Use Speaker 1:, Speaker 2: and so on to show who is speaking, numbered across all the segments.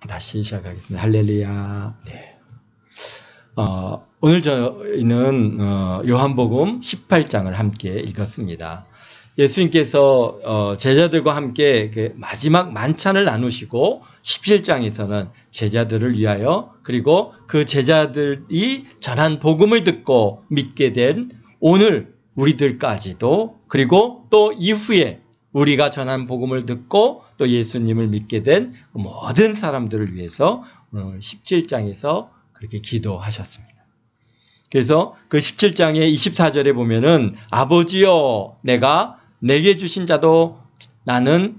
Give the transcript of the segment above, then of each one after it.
Speaker 1: 다시 시작하겠습니다. 할렐루야. 네. 오늘 저희는 요한복음 18장을 함께 읽었습니다. 예수님께서 제자들과 함께 그 마지막 만찬을 나누시고 17장에서는 제자들을 위하여 그리고 그 제자들이 전한 복음을 듣고 믿게 된 오늘 우리들까지도 그리고 또 이후에 우리가 전한 복음을 듣고 또 예수님을 믿게 된 모든 사람들을 위해서 오늘 17장에서 그렇게 기도하셨습니다. 그래서 그 17장의 24절에 보면은 아버지여 내게 주신 자도 나는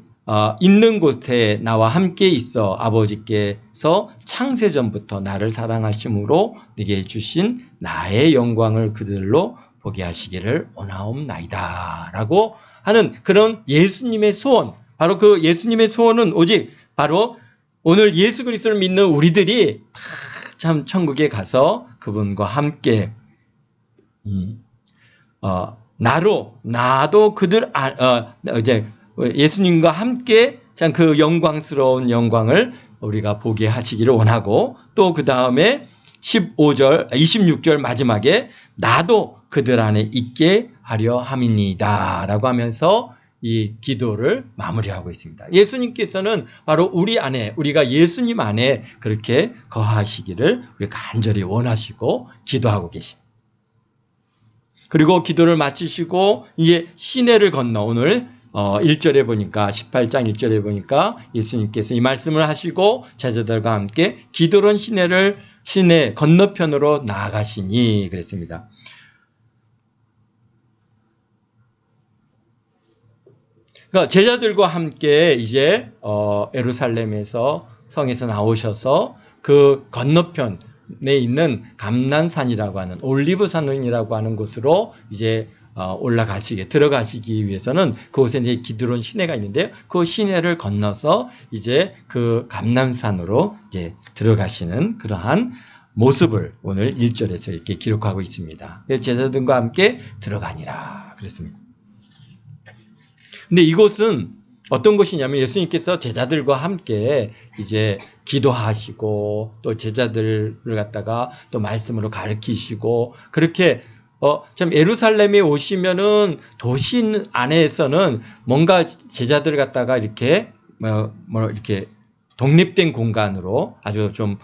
Speaker 1: 있는 곳에 나와 함께 있어 아버지께서 창세전부터 나를 사랑하심으로 네게 주신 나의 영광을 그들로 보게 하시기를 원하옵나이다 라고 하는 그런 예수님의 소원, 바로 그 예수님의 소원은 오직 바로 오늘 예수 그리스도를 믿는 우리들이 참 천국에 가서 그분과 함께 나도 그들 이제 예수님과 함께 참 그 영광스러운 영광을 우리가 보게 하시기를 원하고 또 그 다음에 26절 마지막에 나도 그들 안에 있게 하려 함이니이다 라고 하면서 이 기도를 마무리하고 있습니다. 예수님께서는 바로 우리 안에, 우리가 예수님 안에 그렇게 거하시기를 우리 간절히 원하시고 기도하고 계십니다. 그리고 기도를 마치시고 이제 시내를 건너 오늘 1절에 보니까 18장 1절에 보니까 예수님께서 이 말씀을 하시고 제자들과 함께 기도론 시내 건너편으로 나아가시니 그랬습니다. 그러니까 제자들과 함께 이제 예루살렘에서 성에서 나오셔서 그 건너편에 있는 감난산이라고 하는 올리브산이라고 하는 곳으로 이제 들어가시기 위해서는 그곳에 이제 기드론 시내가 있는데요. 그 시내를 건너서 이제 그 감난산으로 이제 들어가시는 그러한 모습을 오늘 1절에서 이렇게 기록하고 있습니다. 제자들과 함께 들어가니라 그랬습니다. 근데 이곳은 어떤 곳이냐면 예수님께서 제자들과 함께 이제 기도하시고 또 제자들을 갖다가 또 말씀으로 가르치시고 그렇게 참 예루살렘에 오시면은 도시 안에서는 뭔가 제자들을 갖다가 이렇게 이렇게 독립된 공간으로 아주 좀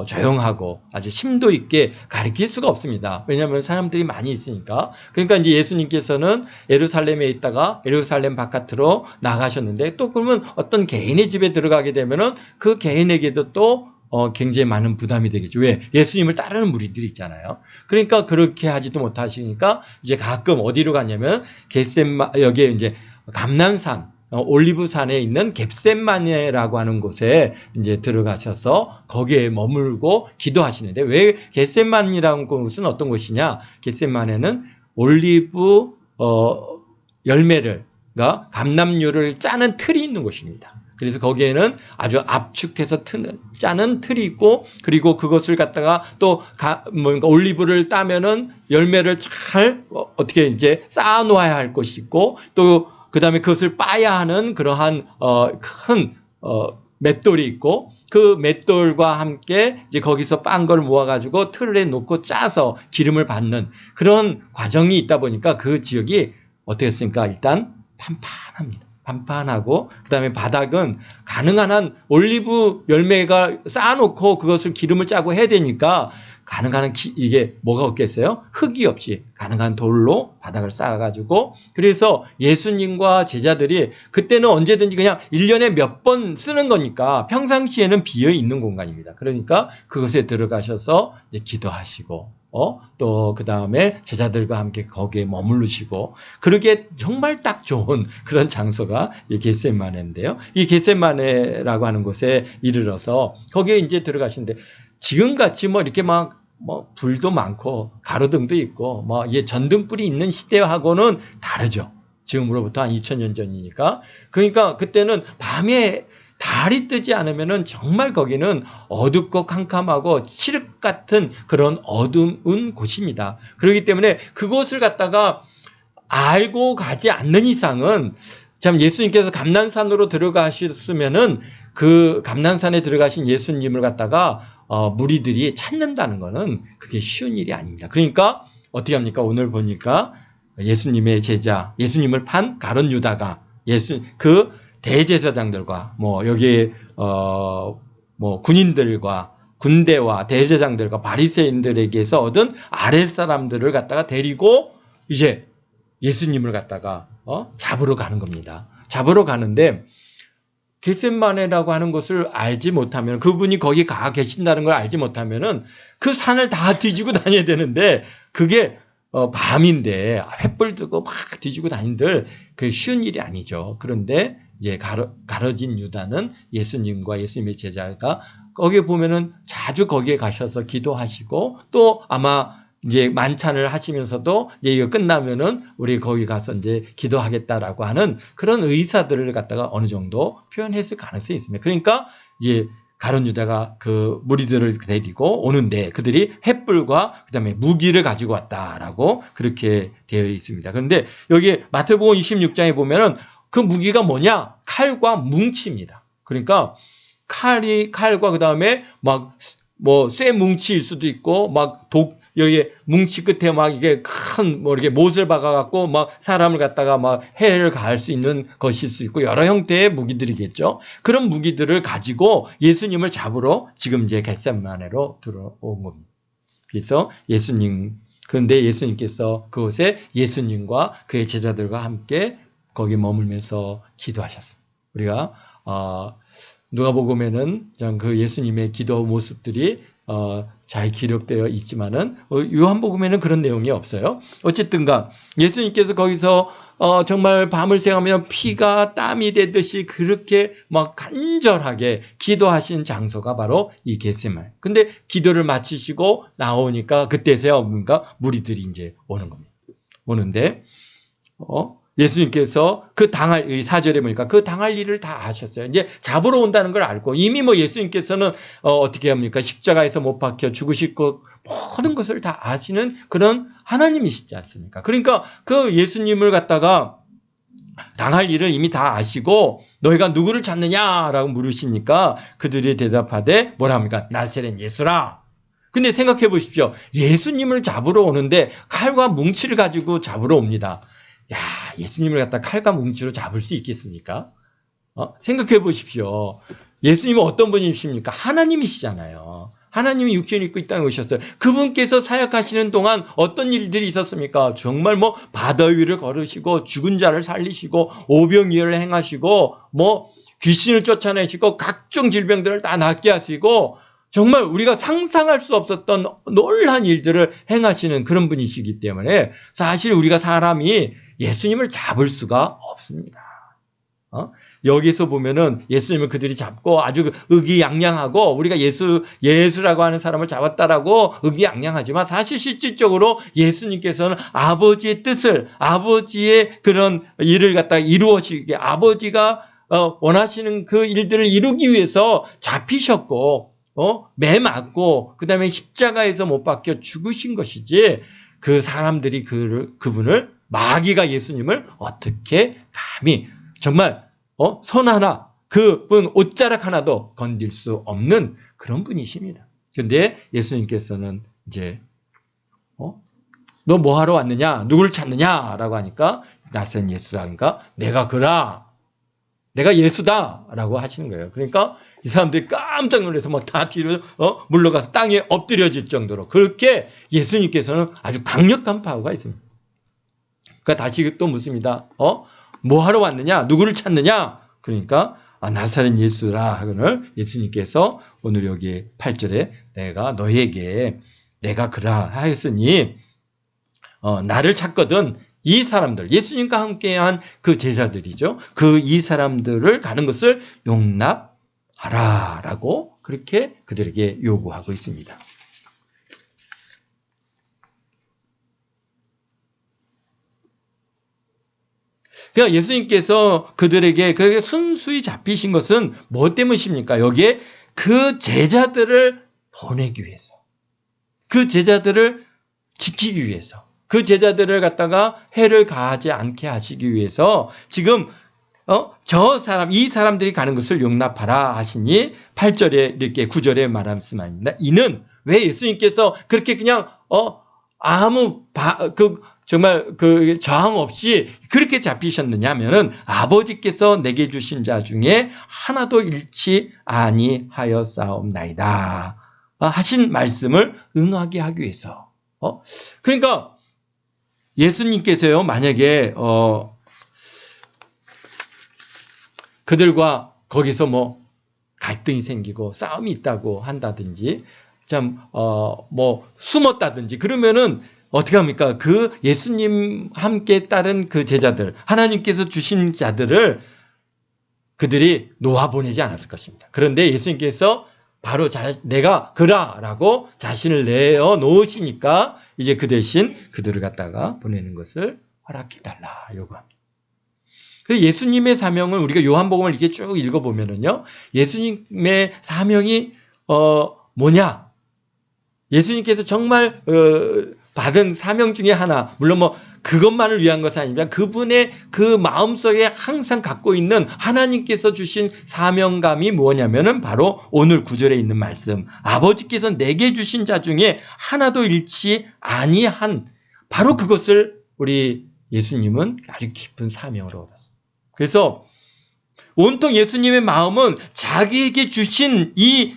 Speaker 1: 조용하고 아주 심도 있게 가르칠 수가 없습니다. 왜냐하면 사람들이 많이 있으니까. 그러니까 이제 예수님께서는 예루살렘에 있다가 예루살렘 바깥으로 나가셨는데 또 그러면 어떤 개인의 집에 들어가게 되면은 그 개인에게도 또 굉장히 많은 부담이 되겠죠. 왜? 예수님을 따르는 무리들이 있잖아요. 그러니까 그렇게 하지도 못하시니까 이제 가끔 어디로 갔냐면 여기에 이제 감난산 올리브산에 있는 겟셋마네라고 하는 곳에 이제 들어가셔서 거기에 머물고 기도하시는데 왜 겟셋마네라는 곳은 어떤 곳이냐? 겟셋마네는 올리브 열매가 감람류를 짜는 틀이 있는 곳입니다. 그래서 거기에는 아주 압축해서 짜는 틀이 있고 그리고 그것을 갖다가 또 뭔가 올리브를 따면은 열매를 잘 어떻게 이제 쌓아 놓아야 할 것이 있고 또 그 다음에 그것을 빠야 하는 그러한 큰 맷돌이 있고 그 맷돌과 함께 이제 거기서 빤 걸 모아가지고 틀에 놓고 짜서 기름을 받는 그런 과정이 있다 보니까 그 지역이 어떻게 했습니까? 일단 판판합니다. 판판하고 그 다음에 바닥은 가능한 한 올리브 열매가 쌓아놓고 그것을 기름을 짜고 해야 되니까 가능한 한 이게 뭐가 없겠어요? 흙이 없이 가능한 돌로 바닥을 쌓아가지고 그래서 예수님과 제자들이 그때는 언제든지 그냥 1년에 몇 번 쓰는 거니까 평상시에는 비어 있는 공간입니다. 그러니까 그것에 들어가셔서 이제 기도하시고 또 그 다음에 제자들과 함께 거기에 머무르시고 그러기에 정말 딱 좋은 그런 장소가 이 겟셋마네인데요. 이 겟셋마네라고 하는 곳에 이르러서 거기에 이제 들어가시는데 지금같이 이렇게 불도 많고 가로등도 있고 전등불이 있는 시대하고는 다르죠. 지금으로부터 한 2000년 전이니까. 그러니까 그때는 밤에 달이 뜨지 않으면은 정말 거기는 어둡고 캄캄하고 칠흑 같은 그런 어두운 곳입니다. 그렇기 때문에 그곳을 갖다가 알고 가지 않는 이상은 참 예수님께서 감난산으로 들어가셨으면은 그 감난산에 들어가신 예수님을 갖다가 무리들이 찾는다는 거는 그게 쉬운 일이 아닙니다. 그러니까 어떻게 합니까? 오늘 보니까 예수님의 제자, 예수님을 판 가룟 유다가 그 대제사장들과 뭐 여기 뭐 군인들과 군대와 대제사장들과 바리새인들에게서 얻은 아랫사람들을 갖다가 데리고 이제 예수님을 갖다가 잡으러 가는 겁니다. 잡으러 가는데 겟세마네라고 하는 것을 알지 못하면, 그분이 거기 가 계신다는 걸 알지 못하면은 그 산을 다 뒤지고 다녀야 되는데 그게 밤인데 횃불 들고 막 뒤지고 다닌들 그 쉬운 일이 아니죠. 그런데 이제 가려진 유다는 예수님과 예수님의 제자가 거기에 보면은 자주 거기에 가셔서 기도하시고 또 아마 이제 만찬을 하시면서도 이제 이거 끝나면은 우리 거기 가서 이제 기도하겠다라고 하는 그런 의사들을 갖다가 어느 정도 표현했을 가능성이 있습니다. 그러니까 이제 가룟 유다가 그 무리들을 데리고 오는데 그들이 횃불과 그다음에 무기를 가지고 왔다라고 그렇게 되어 있습니다. 그런데 여기 마태복음 26장에 보면은 그 무기가 뭐냐? 칼과 뭉치입니다. 그러니까 칼과 그다음에 막 뭐 쇠 뭉치일 수도 있고 막 여기 뭉치 끝에 막 이게 큰 뭐 이렇게 못을 박아갖고 막 사람을 갖다가 막 해를 가할 수 있는 것일 수 있고 여러 형태의 무기들이겠죠. 그런 무기들을 가지고 예수님을 잡으러 지금 이제 겟세마네로 들어온 겁니다. 그래서 그런데 예수님께서 그곳에 예수님과 그의 제자들과 함께 거기 머물면서 기도하셨습니다. 우리가 누가복음에는 그 예수님의 기도 모습들이 잘 기록되어 있지만은 요한복음에는 그런 내용이 없어요. 어쨌든가 예수님께서 거기서 정말 밤을 새가며 피가 땀이 되듯이 그렇게 막 간절하게 기도하신 장소가 바로 이 겟세마네. 근데 기도를 마치시고 나오니까 그때서야 뭔가 무리들이 이제 오는 겁니다. 오는데 예수님께서 그 당할, 4절에 보니까 그 당할 일을 다 아셨어요. 이제 잡으러 온다는 걸 알고 이미 뭐 예수님께서는 어떻게 합니까? 십자가에서 못 박혀 죽으실 것 모든 것을 다 아시는 그런 하나님이시지 않습니까? 그러니까 그 예수님을 갖다가 당할 일을 이미 다 아시고 너희가 누구를 찾느냐라고 물으시니까 그들이 대답하되 뭐라 합니까? 나사렛 예수라. 근데 생각해 보십시오. 예수님을 잡으러 오는데 칼과 뭉치를 가지고 잡으러 옵니다. 야, 예수님을 갖다 칼과 뭉치로 잡을 수 있겠습니까? 생각해 보십시오. 예수님은 어떤 분이십니까? 하나님이시잖아요. 하나님이 육신을 입고 이 땅에 오셨어요. 그분께서 사역하시는 동안 어떤 일들이 있었습니까? 정말 뭐 바다 위를 걸으시고 죽은 자를 살리시고 오병이어를 행하시고 뭐 귀신을 쫓아내시고 각종 질병들을 다 낫게 하시고 정말 우리가 상상할 수 없었던 놀라운 일들을 행하시는 그런 분이시기 때문에 사실 우리가 사람이 예수님을 잡을 수가 없습니다. 여기서 보면은 예수님을 그들이 잡고 아주 의기양양하고 우리가 예수라고 하는 사람을 잡았다라고 의기양양하지만 사실 실질적으로 예수님께서는 아버지의 뜻을, 아버지의 그런 일을 갖다가 이루어지게 아버지가 원하시는 그 일들을 이루기 위해서 잡히셨고 매 맞고 그다음에 십자가에서 못 박혀 죽으신 것이지 그 사람들이 그분을 마귀가 예수님을 어떻게 감히 정말 손 하나 그분 옷자락 하나도 건들 수 없는 그런 분이십니다. 그런데 예수님께서는 이제 너 뭐 하러 왔느냐? 누구를 찾느냐라고 하니까 나사렛 예수라니까 내가 그라. 내가 예수다라고 하시는 거예요. 그러니까 이 사람들이 깜짝 놀라서 막 다 뒤로 물러가서 땅에 엎드려질 정도로 그렇게 예수님께서는 아주 강력한 파워가 있습니다. 그러니까 다시 또 묻습니다. 뭐 하러 왔느냐? 누구를 찾느냐? 그러니까 나사렛 예수라 하거늘 예수님께서 오늘 여기 8절에 내가 너희에게 내가 그라 하였으니 나를 찾거든 이 사람들 예수님과 함께한 그 제자들이죠. 그 이 사람들을 가는 것을 용납하라라고 그렇게 그들에게 요구하고 있습니다. 그러니까 예수님께서 그들에게 그렇게 순수히 잡히신 것은 뭐 때문이십니까? 여기에 그 제자들을 보내기 위해서, 그 제자들을 지키기 위해서, 그 제자들을 갖다가 해를 가하지 않게 하시기 위해서 지금 이 사람들이 가는 것을 용납하라 하시니 8절에 이렇게 9절에 말씀합니다. 이는 왜 예수님께서 그렇게 그냥 정말 저항 없이 그렇게 잡히셨느냐 하면은 아버지께서 내게 주신 자 중에 하나도 잃지 아니하였사옵나이다 하신 말씀을 응하게 하기 위해서. 그러니까 예수님께서요, 만약에 그들과 거기서 뭐 갈등이 생기고 싸움이 있다고 한다든지 숨었다든지 그러면은 어떻게 합니까? 그 예수님 함께 따른 그 제자들, 하나님께서 주신 자들을 그들이 놓아보내지 않았을 것입니다. 그런데 예수님께서 바로 내가 그라라고 자신을 내어 놓으시니까 이제 그 대신 그들을 갖다가 보내는 것을 허락해달라 요구합니다. 그래서 예수님의 사명은 우리가 요한복음을 이렇게 쭉 읽어보면은요, 예수님의 사명이 뭐냐? 예수님께서 정말 받은 사명 중에 하나, 물론 뭐 그것만을 위한 것이 아니라 그분의 그 마음속에 항상 갖고 있는 하나님께서 주신 사명감이 뭐냐면은 바로 오늘 9절에 있는 말씀, 아버지께서 내게 주신 자 중에 하나도 잃지 아니한, 바로 그것을 우리 예수님은 아주 깊은 사명으로 얻었어요. 그래서 온통 예수님의 마음은 자기에게 주신 이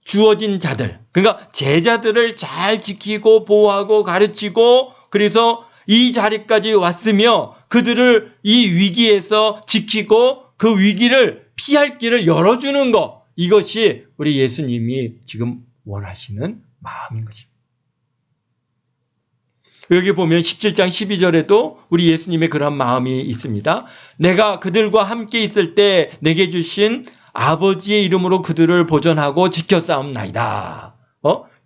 Speaker 1: 주어진 자들, 그러니까 제자들을 잘 지키고 보호하고 가르치고, 그래서 이 자리까지 왔으며 그들을 이 위기에서 지키고 그 위기를 피할 길을 열어주는 것, 이것이 우리 예수님이 지금 원하시는 마음인 것입니다. 여기 보면 17장 12절에도 우리 예수님의 그런 마음이 있습니다. 내가 그들과 함께 있을 때 내게 주신 아버지의 이름으로 그들을 보존하고 지켜싸움나이다.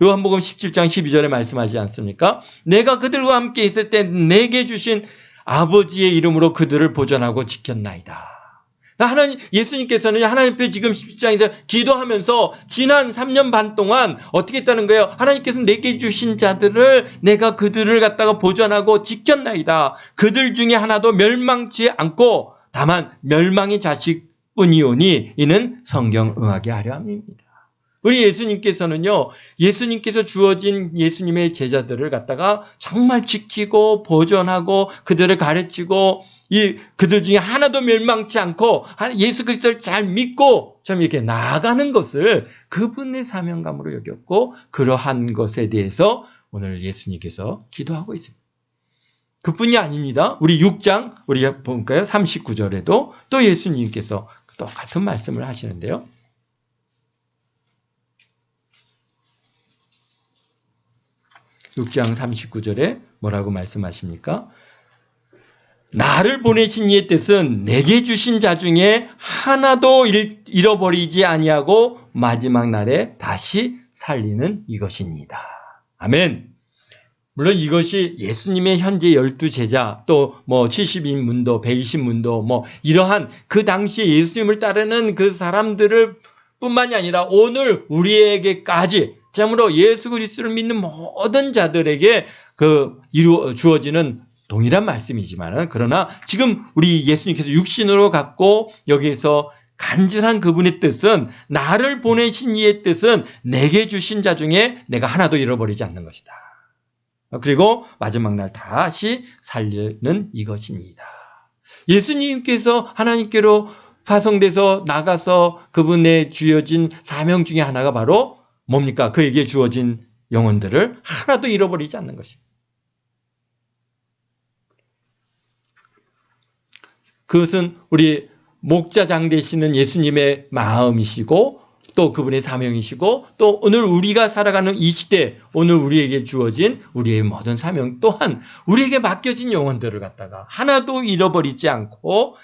Speaker 1: 요한복음 17장 12절에 말씀하지 않습니까? 내가 그들과 함께 있을 때 내게 주신 아버지의 이름으로 그들을 보존하고 지켰나이다. 예수님께서는 하나님 앞에 지금 17장에서 기도하면서 지난 3년 반 동안 어떻게 했다는 거예요? 하나님께서 내게 주신 자들을 내가 그들을 갖다가 보존하고 지켰나이다. 그들 중에 하나도 멸망치 않고 다만 멸망의 자식뿐이오니 이는 성경 응하게 하려 함입니다. 우리 예수님께서는요, 예수님께서 주어진 예수님의 제자들을 갖다가 정말 지키고 보존하고 그들을 가르치고 그들 중에 하나도 멸망치 않고 예수 그리스도를 잘 믿고 좀 이렇게 나아가는 것을 그분의 사명감으로 여겼고, 그러한 것에 대해서 오늘 예수님께서 기도하고 있습니다. 그뿐이 아닙니다. 우리 6장 우리가 볼까요? 39절에도 또 예수님께서 똑같은 말씀을 하시는데요. 6장 39절에 뭐라고 말씀하십니까? 나를 보내신 이의 뜻은 내게 주신 자 중에 하나도 잃어버리지 아니하고 마지막 날에 다시 살리는 이것입니다. 아멘. 물론 이것이 예수님의 현재 12제자 또 뭐 70인 문도 120문도 뭐 이러한 그 당시에 예수님을 따르는 그 사람들을 뿐만이 아니라 오늘 우리에게까지 참으로 예수 그리스도를 믿는 모든 자들에게 주어지는 동일한 말씀이지만, 그러나 지금 우리 예수님께서 육신으로 갖고 여기에서 간절한 그분의 뜻은, 나를 보내신 이의 뜻은 내게 주신 자 중에 내가 하나도 잃어버리지 않는 것이다. 그리고 마지막 날 다시 살리는 이것입니다. 예수님께서 하나님께로 파송돼서 나가서 그분의 주어진 사명 중에 하나가 바로 뭡니까? 그에게 주어진 영혼들을 하나도 잃어버리지 않는 것입니다. 그것은 우리 목자장 되시는 예수님의 마음이시고 또 그분의 사명이시고, 또 오늘 우리가 살아가는 이 시대, 오늘 우리에게 주어진 우리의 모든 사명 또한 우리에게 맡겨진 영혼들을 갖다가 하나도 잃어버리지 않고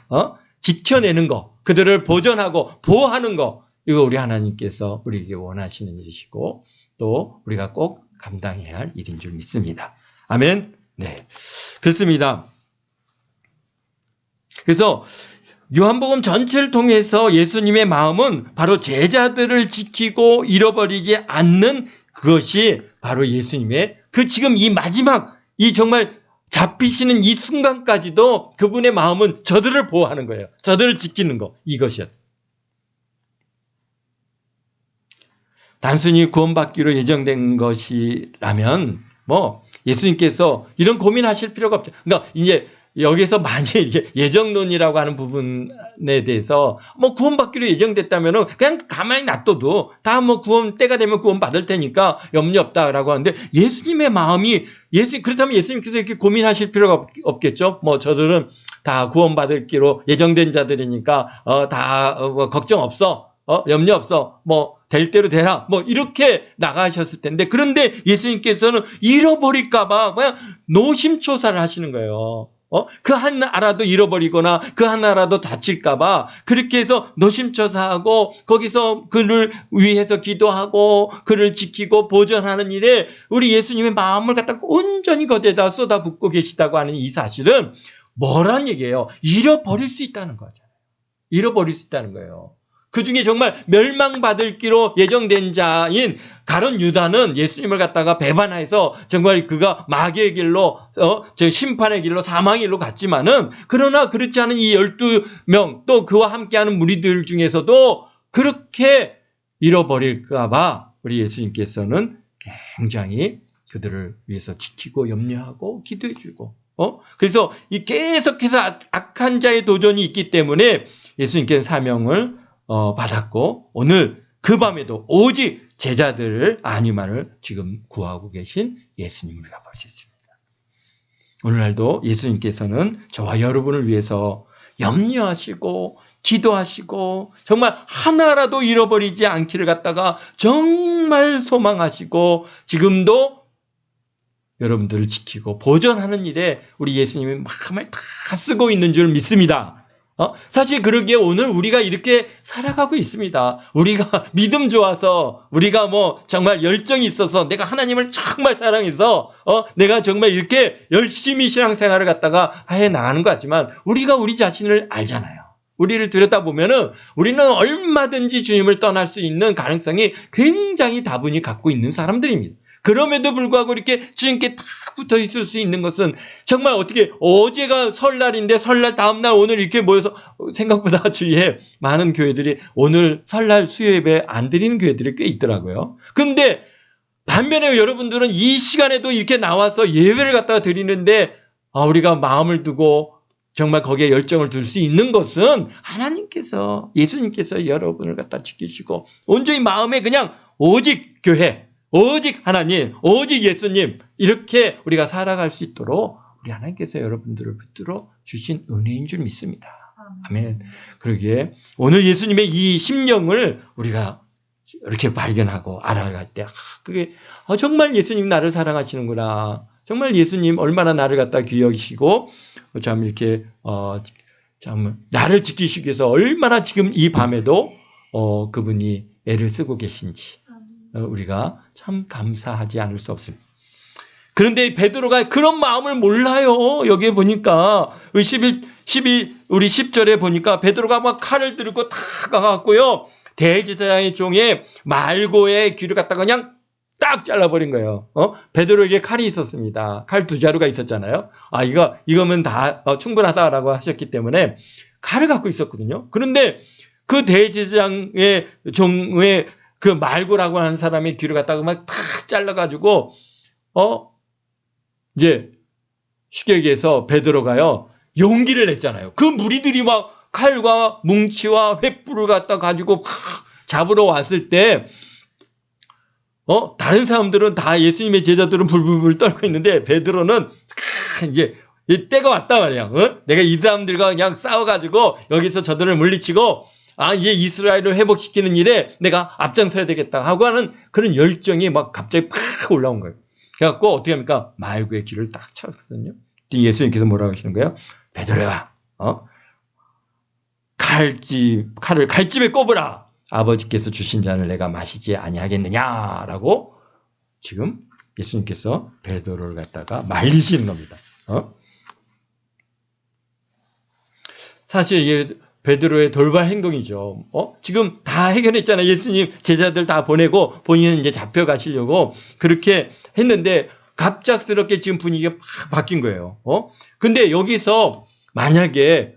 Speaker 1: 다 지켜내는 것, 그들을 보존하고 보호하는 것, 이거 우리 하나님께서 우리에게 원하시는 일이시고 또 우리가 꼭 감당해야 할 일인 줄 믿습니다. 아멘. 네, 그렇습니다. 그래서 요한복음 전체를 통해서 예수님의 마음은 바로 제자들을 지키고 잃어버리지 않는 그것이 바로 예수님의 지금 이 마지막 이 정말 잡히시는 이 순간까지도 그분의 마음은 저들을 보호하는 거예요. 저들을 지키는 거, 이것이었어요. 단순히 구원받기로 예정된 것이라면 예수님께서 이런 고민하실 필요가 없죠. 그러니까 이제 여기서 만약에 이게 예정론이라고 하는 부분에 대해서 구원받기로 예정됐다면은 그냥 가만히 놔둬도 다 구원 때가 되면 구원 받을 테니까 염려 없다라고 하는데, 예수님의 마음이 그렇다면 예수님께서 이렇게 고민하실 필요가 없겠죠. 저들은 다 구원받을기로 예정된 자들이니까 다 걱정 없어, 염려 없어, 될 대로 되라, 이렇게 나가셨을 텐데, 그런데 예수님께서는 잃어버릴까봐 그냥 노심초사를 하시는 거예요. 그 하나라도 잃어버리거나 그 하나라도 다칠까봐 그렇게 해서 노심초사하고 거기서 그를 위해서 기도하고 그를 지키고 보존하는 일에 우리 예수님의 마음을 갖다가 온전히 거기에다 쏟아붓고 계시다고 하는 이 사실은 뭐란 얘기예요? 잃어버릴 수 있다는 거죠. 잃어버릴 수 있다는 거예요. 그 중에 정말 멸망받을 기로 예정된 자인 가룟 유다는 예수님을 갖다가 배반해서 정말 그가 마귀의 길로, 심판의 길로, 사망의 길로 갔지만은, 그러나 그렇지 않은 이 12명 또 그와 함께하는 무리들 중에서도 그렇게 잃어버릴까봐 우리 예수님께서는 굉장히 그들을 위해서 지키고 염려하고 기도해주고, 그래서 이 계속해서 악한 자의 도전이 있기 때문에 예수님께서 사명을 받았고, 오늘 그 밤에도 오직 제자들을 안위만을 지금 구하고 계신 예수님을 우리가 볼 수 있습니다. 오늘날도 예수님께서는 저와 여러분을 위해서 염려하시고 기도하시고 정말 하나라도 잃어버리지 않기를 갖다가 정말 소망하시고, 지금도 여러분들을 지키고 보존하는 일에 우리 예수님이 마음을 다 쓰고 있는 줄 믿습니다. 사실 그러기에 오늘 우리가 이렇게 살아가고 있습니다. 우리가 믿음 좋아서, 우리가 정말 열정이 있어서, 내가 하나님을 정말 사랑해서 내가 정말 이렇게 열심히 신앙생활을 갖다가 해 나가는 것 같지만, 우리가 우리 자신을 알잖아요. 우리를 들여다보면은 우리는 얼마든지 주님을 떠날 수 있는 가능성이 굉장히 다분히 갖고 있는 사람들입니다. 그럼에도 불구하고 이렇게 주님께 딱 붙어 있을 수 있는 것은 정말 어떻게, 어제가 설날인데 설날 다음날 오늘 이렇게 모여서, 생각보다 주위에 많은 교회들이 오늘 설날 수요 예배 안 드리는 교회들이 꽤 있더라고요. 근데 반면에 여러분들은 이 시간에도 이렇게 나와서 예배를 갖다가 드리는데 우리가 마음을 두고 정말 거기에 열정을 둘 수 있는 것은 하나님께서, 예수님께서 여러분을 갖다 지키시고 온전히 마음에 그냥 오직 교회, 오직 하나님, 오직 예수님, 이렇게 우리가 살아갈 수 있도록 우리 하나님께서 여러분들을 붙들어 주신 은혜인 줄 믿습니다. 아멘. 그러기에 오늘 예수님의 이 심령을 우리가 이렇게 발견하고 알아갈 때, 그게 정말 예수님 나를 사랑하시는구나, 정말 예수님 얼마나 나를 갖다 귀여우시고 참 이렇게 참 나를 지키시기 위해서 얼마나 지금 이 밤에도 그분이 애를 쓰고 계신지 우리가 참 감사하지 않을 수 없습니다. 그런데 베드로가 그런 마음을 몰라요. 여기에 보니까 우리 10절에 보니까 베드로가 막 칼을 들고 다 가갖고요, 대제사장의 종의 말고의 귀를 갖다가 그냥 딱 잘라버린 거예요. 베드로에게 칼이 있었습니다. 칼 2자루가 있었잖아요. 이거면 다 충분하다라고 하셨기 때문에 칼을 갖고 있었거든요. 그런데 그 대제사장의 종의 그 말고라고 하는 사람의 귀를 갖다가 막 다 잘라가지고, 이제 쉽게 얘기해서 베드로가요, 용기를 냈잖아요. 그 무리들이 막 칼과 뭉치와 횃불을 갖다 가지고 잡으러 왔을 때, 다른 사람들은 다, 예수님의 제자들은 불불불 떨고 있는데 베드로는 이제 때가 왔다 말이야. 내가 이 사람들과 그냥 싸워가지고 여기서 저들을 물리치고 이제 이스라엘을 회복시키는 일에 내가 앞장서야 되겠다 하고 하는 그런 열정이 막 갑자기 팍 올라온 거예요. 그래갖고 어떻게 합니까? 말구의 귀를 딱 쳤거든요. 예수님께서 뭐라고 하시는 거예요? 베드로야, 칼을 칼집에 꼽으라. 아버지께서 주신 잔을 내가 마시지 아니하겠느냐라고 지금 예수님께서 베드로를 갖다가 말리시는 겁니다. 사실 이게 베드로의 돌발 행동이죠. 지금 다 해결했잖아요. 예수님 제자들 다 보내고 본인은 이제 잡혀가시려고 그렇게 했는데 갑작스럽게 지금 분위기가 막 바뀐 거예요. 근데 여기서 만약에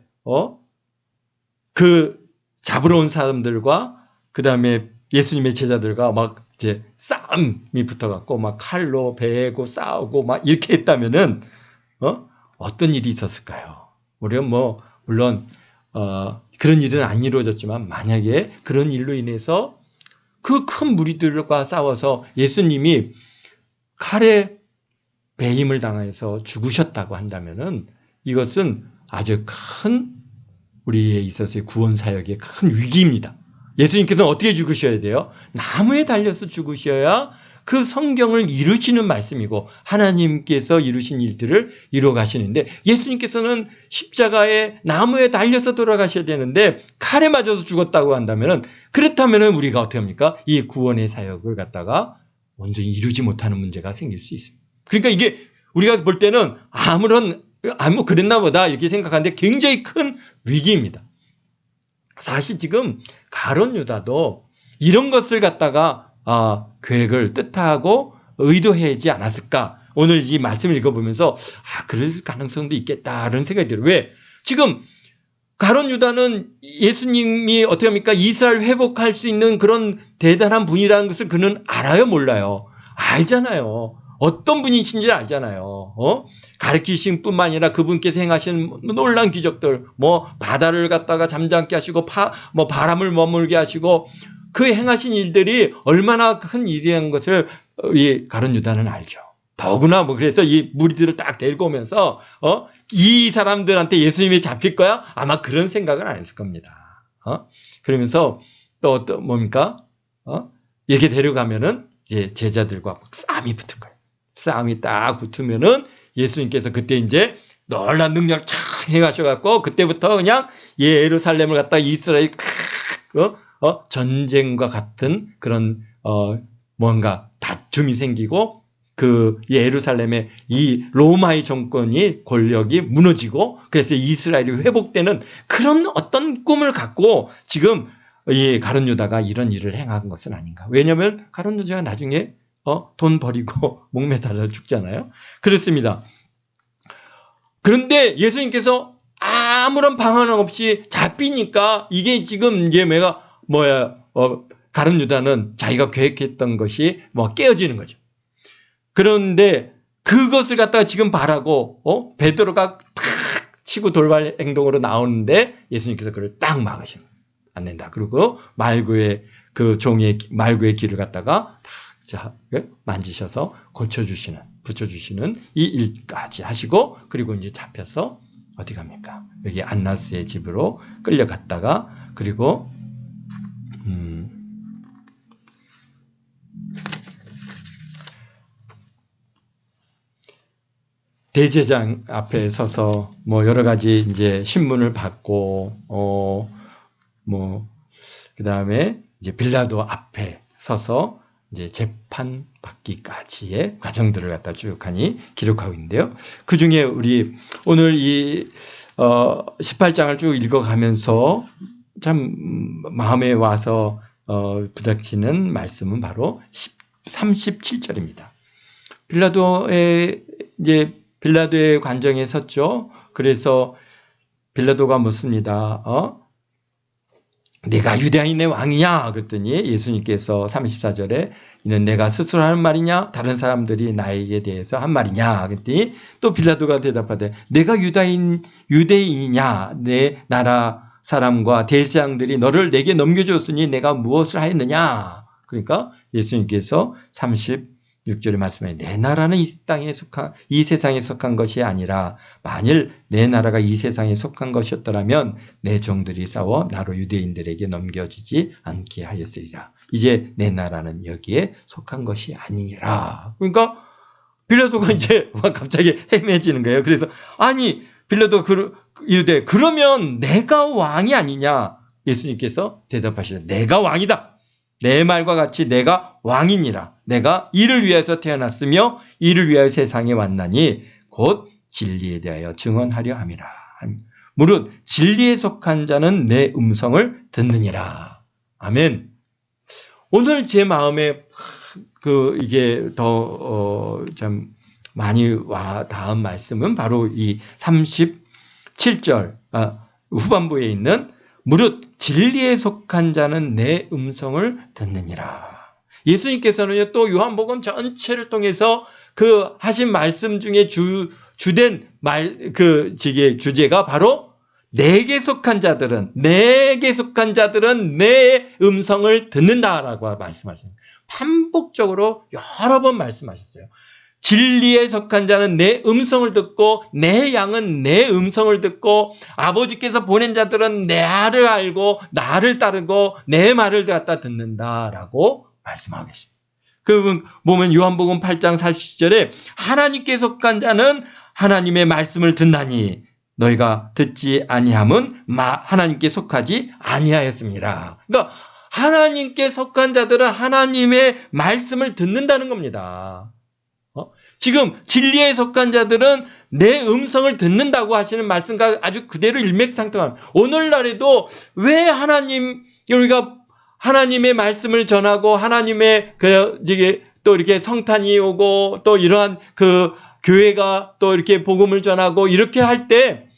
Speaker 1: 그 잡으러 온 사람들과 그 다음에 예수님의 제자들과 막 이제 싸움이 붙어갖고 막 칼로 베고 싸우고 막 이렇게 했다면은 어떤 일이 있었을까요? 우리가 뭐 물론 그런 일은 안 이루어졌지만 만약에 그런 일로 인해서 그 큰 무리들과 싸워서 예수님이 칼에 배임을 당해서 죽으셨다고 한다면은 이것은 아주 큰 우리에 있어서의 구원 사역의 큰 위기입니다. 예수님께서는 어떻게 죽으셔야 돼요? 나무에 달려서 죽으셔야 그 성경을 이루시는 말씀이고 하나님께서 이루신 일들을 이루어 가시는데 예수님께서는 십자가에 나무에 달려서 돌아가셔야 되는데 칼에 맞아서 죽었다고 한다면 그렇다면 우리가 어떻게 합니까? 이 구원의 사역을 갖다가 온전히 이루지 못하는 문제가 생길 수 있습니다. 그러니까 이게 우리가 볼 때는 뭐 그랬나 보다 이렇게 생각하는데 굉장히 큰 위기입니다. 사실 지금 가룟 유다도 이런 것을 갖다가 계획을 뜻하고 의도하지 않았을까? 오늘 이 말씀을 읽어보면서 그럴 가능성도 있겠다라는 생각이 들어요. 왜? 지금 가룟 유다는 예수님이 어떻게 합니까? 이스라엘 회복할 수 있는 그런 대단한 분이라는 것을 그는 알아요? 몰라요? 알잖아요. 어떤 분이신지 알잖아요. 가르치신 뿐만 아니라 그분께서 행하신 놀라운 기적들, 뭐 바다를 갖다가 잠잠케 하시고 뭐 바람을 머물게 하시고 그 행하신 일들이 얼마나 큰 일이라는 것을 이 가룟 유다는 알죠. 더구나 뭐 그래서 이 무리들을 딱 데리고 오면서 이 사람들한테 예수님이 잡힐 거야? 아마 그런 생각은 안 했을 겁니다. 그러면서 또 뭡니까? 이렇게 데려가면은 이제 제자들과 싸움이 붙을 거예요. 싸움이 딱 붙으면은 예수님께서 그때 이제 놀라운 능력을 쫙 행하셔갖고 그때부터 그냥 예루살렘을 갖다 이스라엘 전쟁과 같은 그런 뭔가 다툼이 생기고 그 예루살렘의 이 로마의 정권이 권력이 무너지고 그래서 이스라엘이 회복되는 그런 어떤 꿈을 갖고 지금 이 가룟 유다가 이런 일을 행한 것은 아닌가. 왜냐하면 가룟 유다가 나중에 돈 버리고 목매달려 죽잖아요. 그렇습니다. 그런데 예수님께서 아무런 방황 없이 잡히니까 이게 지금 이제 가룟 유다는 자기가 계획했던 것이 깨어지는 거죠. 그런데 그것을 갖다가 지금 바라고 베드로가 탁 치고 돌발 행동으로 나오는데 예수님께서 그걸 딱 막으십니다. 안 된다. 그리고 말구의 그 종의 말구의 길을 갖다가 만지셔서 붙여주시는 이 일까지 하시고 그리고 이제 잡혀서 어디 갑니까? 여기 안나스의 집으로 끌려갔다가 그리고 대제장 앞에 서서 뭐 여러 가지 이제 신문을 받고 그다음에 이제 빌라도 앞에 서서 이제 재판 받기까지의 과정들을 갖다 쭉 기록하고 있는데요. 그 중에 우리 오늘 이 18장을 쭉 읽어가면서 참 마음에 와서 부닥치는 말씀은 바로 37절입니다. 빌라도의 관정에 섰죠. 그래서 빌라도가 묻습니다. 내가 유대인의 왕이냐? 그랬더니 예수님께서 34절에 이는 내가 스스로 하는 말이냐? 다른 사람들이 나에게 대해서 한 말이냐? 그랬더니 또 빌라도가 대답하되 내가 유대인이냐? 내 나라 사람과 대제장들이 너를 내게 넘겨줬으니 내가 무엇을 하였느냐? 그러니까 예수님께서 36절에 말씀해 내 나라는 이 세상에 속한 것이 아니라 만일 내 나라가 이 세상에 속한 것이었더라면 내 종들이 싸워 나로 유대인들에게 넘겨지지 않게 하였으리라. 이제 내 나라는 여기에 속한 것이 아니라. 그러니까 빌라도가 이제 갑자기 헤매지는 거예요. 그래서 빌라도가 이르되 그러면 내가 왕이 아니냐? 예수님께서 대답하시되 내가 왕이다. 내 말과 같이 내가 왕이니라. 내가 이를 위해서 태어났으며 이를 위하여 세상에 왔나니 곧 진리에 대하여 증언하려 함이라. 무릇 진리에 속한 자는 내 음성을 듣느니라. 아멘. 오늘 제 마음에 이게 더 참 많이 와 닿은 말씀은 바로 이 37절 후반부에 있는 무릇 진리에 속한 자는 내 음성을 듣느니라. 예수님께서는요, 또 요한복음 전체를 통해서 그 하신 말씀 중에 주된 주제가 바로 내게 속한 자들은 내 음성을 듣는다라고 말씀하셨어요. 반복적으로 여러 번 말씀하셨어요. 진리에 속한 자는 내 음성을 듣고 내 양은 내 음성을 듣고 아버지께서 보낸 자들은 나를 알고 나를 따르고 내 말을 갖다 듣는다라고 말씀하고 계십니다. 그러면 보면 요한복음 8장 40절에 하나님께 속한 자는 하나님의 말씀을 듣나니 너희가 듣지 아니함은 하나님께 속하지 아니하였습니다. 그러니까 하나님께 속한 자들은 하나님의 말씀을 듣는다는 겁니다. 지금 진리에 속한 자들은 내 음성을 듣는다고 하시는 말씀과 아주 그대로 일맥상통합니다. 오늘날에도 왜 우리가 하나님의 말씀을 전하고 하나님의 또 이렇게 성탄이 오고 또 이러한 교회가 또 이렇게 복음을 전하고 이렇게 할 때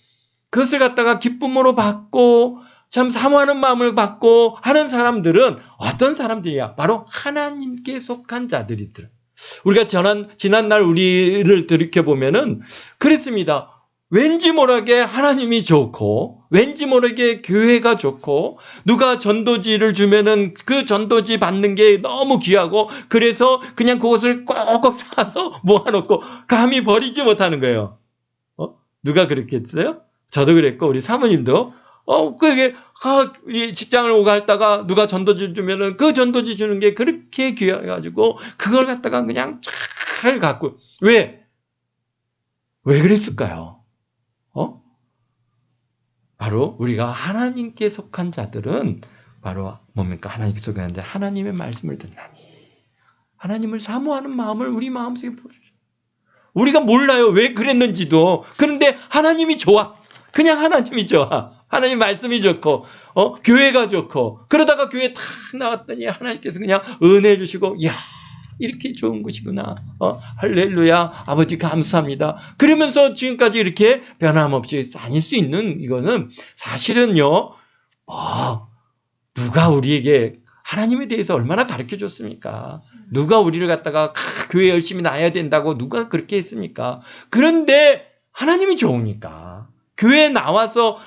Speaker 1: 그것을 갖다가 기쁨으로 받고 참 사모하는 마음을 받고 하는 사람들은 어떤 사람들이야? 바로 하나님께 속한 자들이들. 우리가 지난날 우리를 돌이켜보면은 그랬습니다. 왠지 모르게 하나님이 좋고 왠지 모르게 교회가 좋고 누가 전도지를 주면은 그 전도지 받는 게 너무 귀하고 그래서 그냥 그것을 꼭꼭 사서 모아놓고 감히 버리지 못하는 거예요. 누가 그랬겠어요? 저도 그랬고 우리 사모님도 그게 직장을 오고 갔다가 누가 전도지 주면은 그 전도지 주는 게 그렇게 귀해가지고 그걸 갖다가 그냥 잘 갖고 왜 그랬을까요? 바로 우리가 하나님께 속한 자들은 바로 뭡니까? 하나님께 속한 자, 하나님의 말씀을 듣나니 하나님을 사모하는 마음을 우리 마음속에 부어주죠. 우리가 몰라요. 왜 그랬는지도. 그런데 하나님이 좋아. 그냥 하나님이 좋아. 하나님 말씀이 좋고, 교회가 좋고, 그러다가 교회 탁 나왔더니 하나님께서 그냥 은혜 주시고, 이야, 이렇게 좋은 것이구나. 할렐루야. 아버지 감사합니다. 그러면서 지금까지 이렇게 변함없이 다닐 수 있는 이거는 사실은요, 누가 우리에게 하나님에 대해서 얼마나 가르쳐 줬습니까? 누가 우리를 갖다가 교회 열심히 나야 된다고 누가 그렇게 했습니까? 그런데 하나님이 좋으니까 교회에 나와서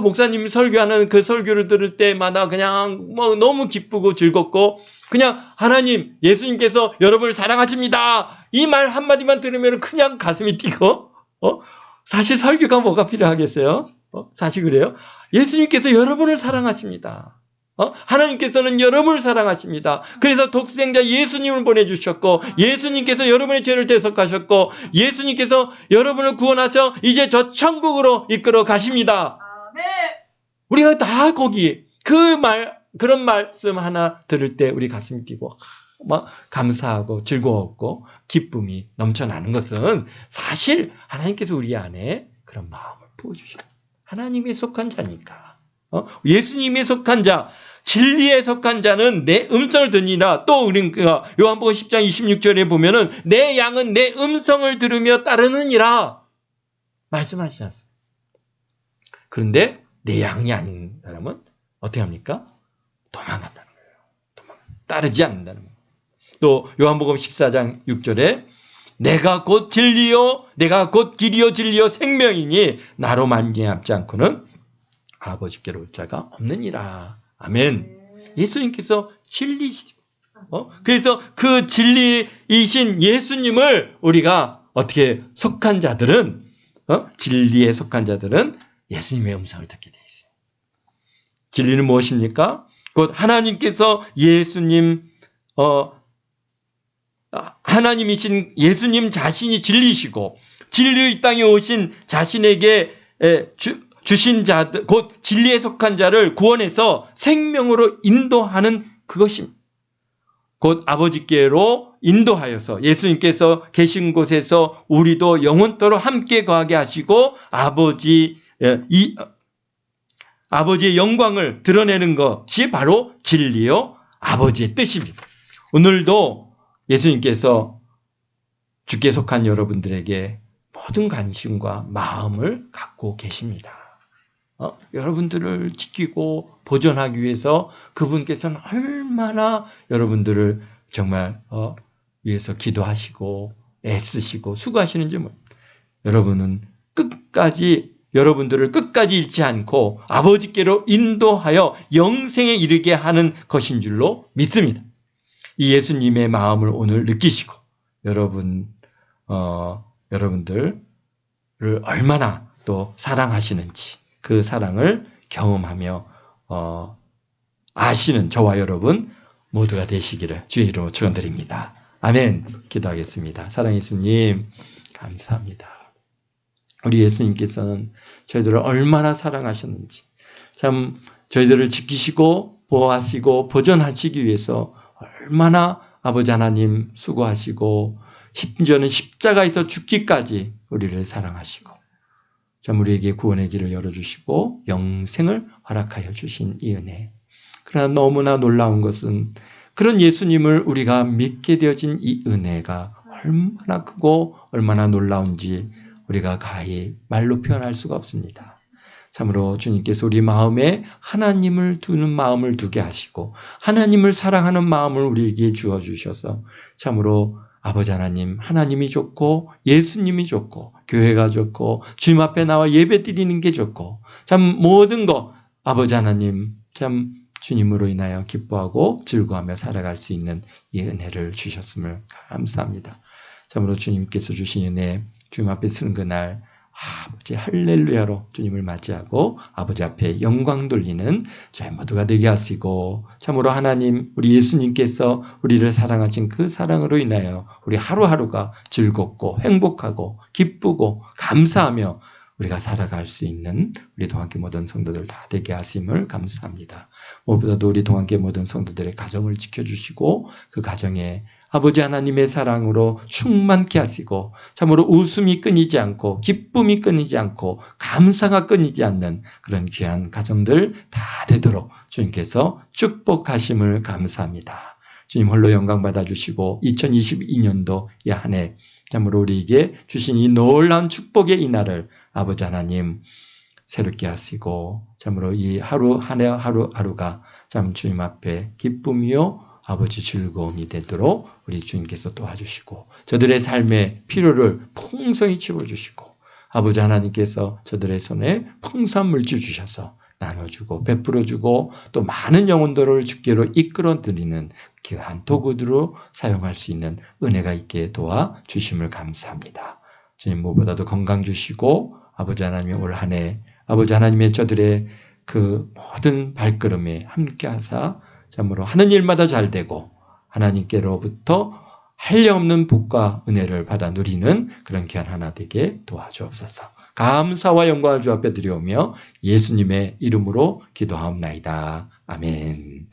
Speaker 1: 목사님 설교하는 그 설교를 들을 때마다 그냥 너무 기쁘고 즐겁고 그냥 하나님, 예수님께서 여러분을 사랑하십니다. 이 말 한마디만 들으면 그냥 가슴이 뛰고 사실 설교가 뭐가 필요하겠어요? 사실 그래요? 예수님께서 여러분을 사랑하십니다. 하나님께서는 여러분을 사랑하십니다. 그래서 독생자 예수님을 보내주셨고 예수님께서 여러분의 죄를 대속하셨고 예수님께서 여러분을 구원하셔 이제 저 천국으로 이끌어 가십니다. 우리가 다 거기 그런 말씀 하나 들을 때 우리 가슴이 뛰고 막 감사하고 즐거웠고 기쁨이 넘쳐나는 것은 사실 하나님께서 우리 안에 그런 마음을 부어주셔요. 하나님에 속한 자니까. 예수님에 속한 자, 진리에 속한 자는 내 음성을 듣니라. 또 우리가 요한복음 10장 26절에 보면은 내 양은 내 음성을 들으며 따르느니라 말씀하시지 않습니까? 그런데 내 양이 아닌 사람은 어떻게 합니까? 도망간다는 거예요. 따르지 않는다는 거예요. 또 요한복음 14장 6절에 내가 곧 진리요 내가 곧 길이요 진리요 생명이니 나로 말미암지 않고는 아버지께로 올 자가 없느니라. 아멘. 예수님께서 진리시죠. 그래서 그 진리이신 예수님을 우리가 어떻게 속한 자들은 진리에 속한 자들은 예수님의 음성을 듣게 되어 있어요. 진리는 무엇입니까? 곧 하나님께서 하나님이신 예수님 자신이 진리이시고 진리의 이 땅에 오신 자신에게 주신 자들, 곧 진리에 속한 자를 구원해서 생명으로 인도하는 그것입니다. 곧 아버지께로 인도하여서 예수님께서 계신 곳에서 우리도 영원토록 함께 거하게 하시고 아버지의 영광을 드러내는 것이 바로 진리요 아버지의 뜻입니다. 오늘도 예수님께서 주께 속한 여러분들에게 모든 관심과 마음을 갖고 계십니다. 여러분들을 지키고 보존하기 위해서 그분께서는 얼마나 여러분들을 정말 위해서 기도하시고 애쓰시고 수고하시는지 여러분은 여러분들을 끝까지 잃지 않고 아버지께로 인도하여 영생에 이르게 하는 것인 줄로 믿습니다. 이 예수님의 마음을 오늘 느끼시고 여러분들을 얼마나 또 사랑하시는지 그 사랑을 경험하며 아시는 저와 여러분 모두가 되시기를 주의 이름으로 축원드립니다. 아멘. 기도하겠습니다. 사랑의 예수님 감사합니다. 우리 예수님께서는 저희들을 얼마나 사랑하셨는지 참 저희들을 지키시고 보호하시고 보존하시기 위해서 얼마나 아버지 하나님 수고하시고 심지어는 십자가에서 죽기까지 우리를 사랑하시고 참 우리에게 구원의 길을 열어주시고 영생을 허락하여 주신 이 은혜. 그러나 너무나 놀라운 것은 그런 예수님을 우리가 믿게 되어진 이 은혜가 얼마나 크고 얼마나 놀라운지 우리가 가히 말로 표현할 수가 없습니다. 참으로 주님께서 우리 마음에 하나님을 두는 마음을 두게 하시고 하나님을 사랑하는 마음을 우리에게 주어주셔서 참으로 아버지 하나님, 하나님이 좋고 예수님이 좋고 교회가 좋고 주님 앞에 나와 예배 드리는 게 좋고 참 모든 거 아버지 하나님 참 주님으로 인하여 기뻐하고 즐거워하며 살아갈 수 있는 이 은혜를 주셨음을 감사합니다. 참으로 주님께서 주신 은혜 주님 앞에 서는 그날 아버지 할렐루야로 주님을 맞이하고 아버지 앞에 영광 돌리는 저희 모두가 되게 하시고 참으로 하나님 우리 예수님께서 우리를 사랑하신 그 사랑으로 인하여 우리 하루하루가 즐겁고 행복하고 기쁘고 감사하며 우리가 살아갈 수 있는 우리 동안교 모든 성도들 다 되게 하심을 감사합니다. 무엇보다도 우리 동안교 모든 성도들의 가정을 지켜주시고 그 가정에 아버지 하나님의 사랑으로 충만케 하시고 참으로 웃음이 끊이지 않고 기쁨이 끊이지 않고 감사가 끊이지 않는 그런 귀한 가정들 다 되도록 주님께서 축복하심을 감사합니다. 주님 홀로 영광 받아주시고 2022년도 이 한 해 참으로 우리에게 주신 이 놀라운 축복의 이 날을 아버지 하나님 새롭게 하시고 참으로 이 하루 한 해 하루하루가 참 주님 앞에 기쁨이요 아버지 즐거움이 되도록 우리 주님께서 도와주시고 저들의 삶의 필요를 풍성히 채워주시고 아버지 하나님께서 저들의 손에 풍성한 물질 주셔서 나눠주고 베풀어주고 또 많은 영혼들을 주께로 이끌어드리는 귀한 도구로 사용할 수 있는 은혜가 있게 도와주심을 감사합니다. 주님 무엇보다도 건강 주시고 아버지 하나님의 올 한 해 아버지 하나님의 저들의 그 모든 발걸음에 함께 하사 참으로 하는 일마다 잘 되고 하나님께로부터 한량없는 복과 은혜를 받아 누리는 그런 귀한 하나 되게 도와주옵소서. 감사와 영광을 주 앞에 드리오며 예수님의 이름으로 기도하옵나이다. 아멘.